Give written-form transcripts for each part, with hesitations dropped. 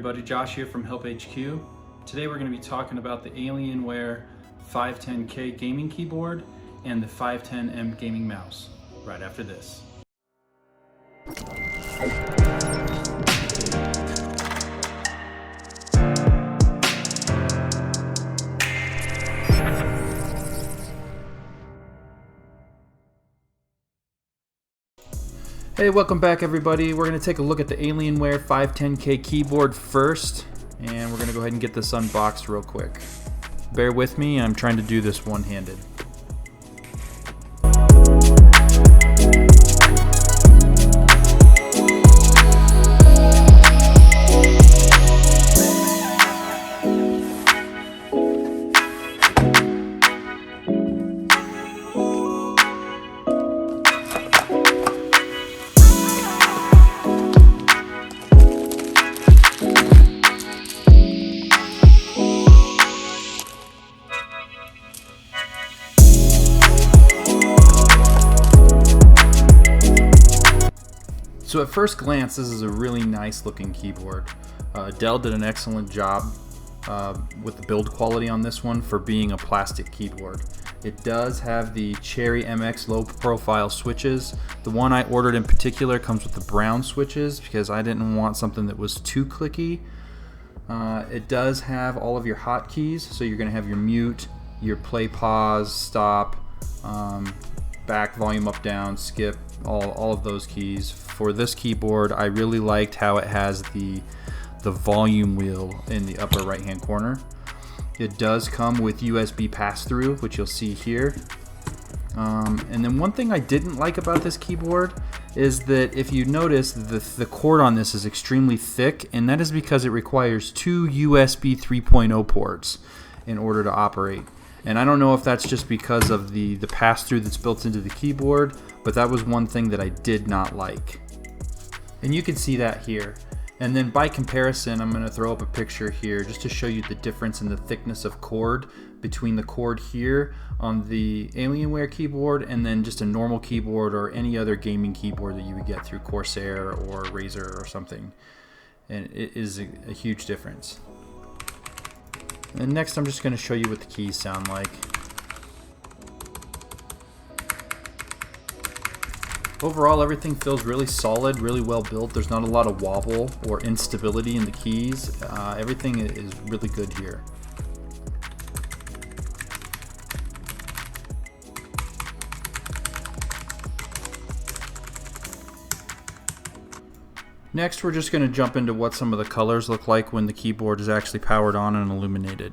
everybody, Josh here from Help HQ. Today we're going to be talking about the Alienware 510K gaming keyboard and the 510M gaming mouse right after this. Hey, welcome back everybody. We're going to take a look at the Alienware 510K keyboard first, and we're going to go ahead and get this unboxed real quick. Bear with me, I'm trying to do this one-handed. So at first glance, this is a really nice looking keyboard. Dell did an excellent job with the build quality on this one for being a plastic keyboard. It does have the Cherry MX low profile switches. The one I ordered in particular comes with the brown switches because I didn't want something that was too clicky. It does have all of your hotkeys, so you're going to have your mute, your play, pause, stop, back, volume up, down, skip, all of those keys. For this keyboard, I really liked how it has the volume wheel in the upper right hand corner. It does come with USB pass-through, which you'll see here. And then one thing I didn't like about this keyboard is that if you notice, the cord on this is extremely thick, and that is because it requires two USB 3.0 ports in order to operate. And I don't know if that's just because of the pass-through that's built into the keyboard, but that was one thing that I did not like. And you can see that here. And then by comparison, I'm going to throw up a picture here just to show you the difference in the thickness of cord between the cord here on the Alienware keyboard and then just a normal keyboard or any other gaming keyboard that you would get through Corsair or Razer or something. And it is a huge difference. And next I'm just going to show you what the keys sound like. Overall, everything feels really solid, really well built. There's not a lot of wobble or instability in the keys. Everything is really good here. Next, we're just going to jump into what some of the colors look like when the keyboard is actually powered on and illuminated.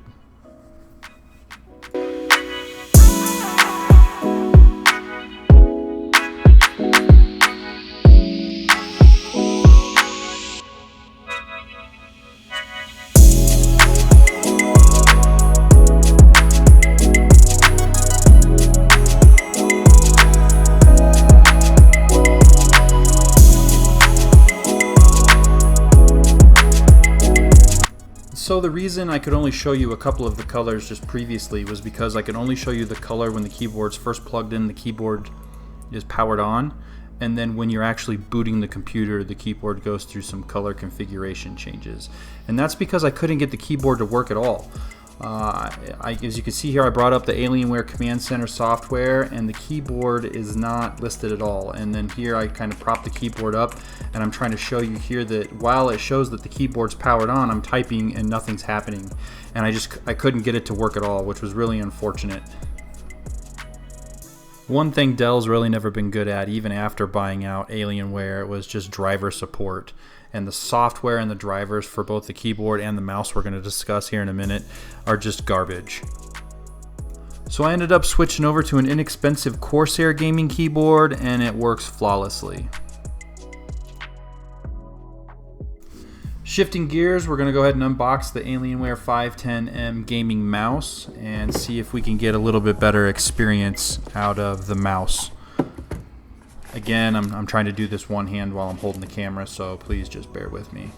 So the reason I could only show you a couple of the colors just previously was because I could only show you the color when the keyboard's first plugged in, the keyboard is powered on, and then when you're actually booting the computer, the keyboard goes through some color configuration changes. And that's because I couldn't get the keyboard to work at all. As you can see here, I brought up the Alienware Command Center software, and the keyboard is not listed at all. And then here I kind of prop the keyboard up, and I'm trying to show you here that while it shows that the keyboard's powered on, I'm typing and nothing's happening. And I couldn't get it to work at all, which was really unfortunate. One thing Dell's really never been good at, even after buying out Alienware, was just driver support. And the software and the drivers for both the keyboard and the mouse we're going to discuss here in a minute are just garbage. So I ended up switching over to an inexpensive Corsair gaming keyboard, and it works flawlessly. Shifting gears, we're going to go ahead and unbox the Alienware 510M gaming mouse and see if we can get a little bit better experience out of the mouse. Again, I'm trying to do this one hand while I'm holding the camera, so please just bear with me.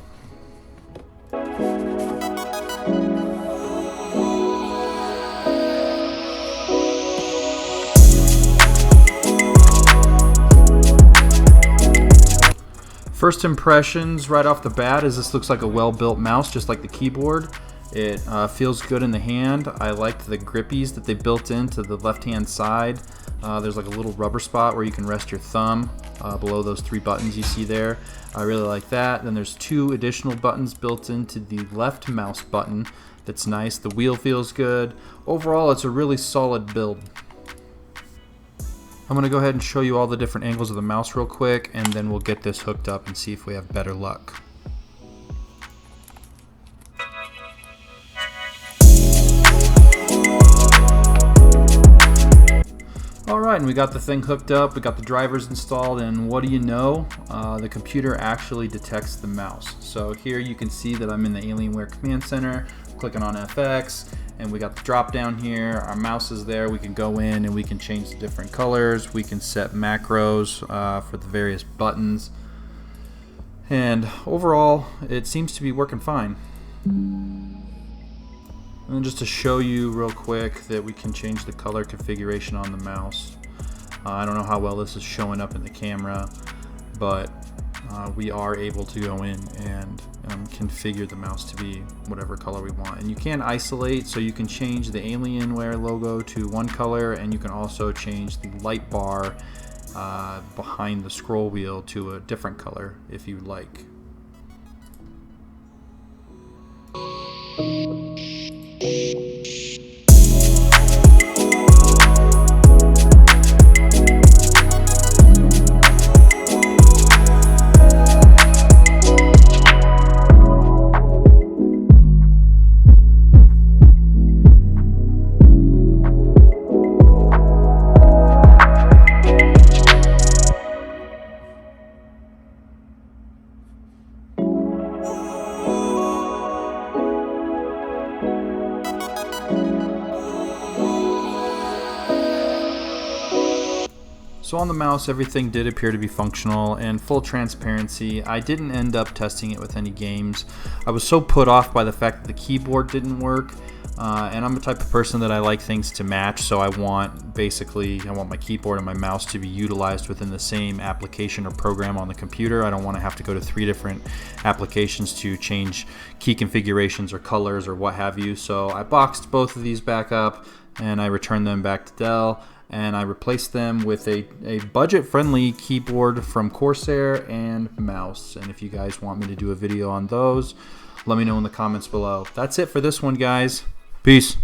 First impressions right off the bat is this looks like a well-built mouse, just like the keyboard. It feels good in the hand. I liked the grippies that they built into the left-hand side. There's like a little rubber spot where you can rest your thumb below those 3 buttons you see there. I really like that. Then there's 2 additional buttons built into the left mouse button. That's nice. The wheel feels good. Overall, it's a really solid build. I'm going to go ahead and show you all the different angles of the mouse real quick, and then we'll get this hooked up and see if we have better luck. Alright, and we got the thing hooked up, we got the drivers installed, and what do you know? The computer actually detects the mouse. So here you can see that I'm in the Alienware Command Center, clicking on FX, and we got the drop down here. Our mouse is there. We can go in and we can change the different colors. We can set macros for the various buttons. And overall, it seems to be working fine. And just to show you real quick that we can change the color configuration on the mouse. I don't know how well this is showing up in the camera, but we are able to go in and configure the mouse to be whatever color we want. And you can isolate, so you can change the Alienware logo to one color, and you can also change the light bar behind the scroll wheel to a different color if you like. So on the mouse, everything did appear to be functional, and full transparency, I didn't end up testing it with any games. I was so put off by the fact that the keyboard didn't work, and I'm the type of person that I like things to match, so I want my keyboard and my mouse to be utilized within the same application or program on the computer. I don't want to have to go to 3 different applications to change key configurations or colors or what have you. So I boxed both of these back up and I returned them back to Dell, and I replaced them with a budget-friendly keyboard from Corsair and mouse. And if you guys want me to do a video on those, let me know in the comments below. That's it for this one, guys. Peace.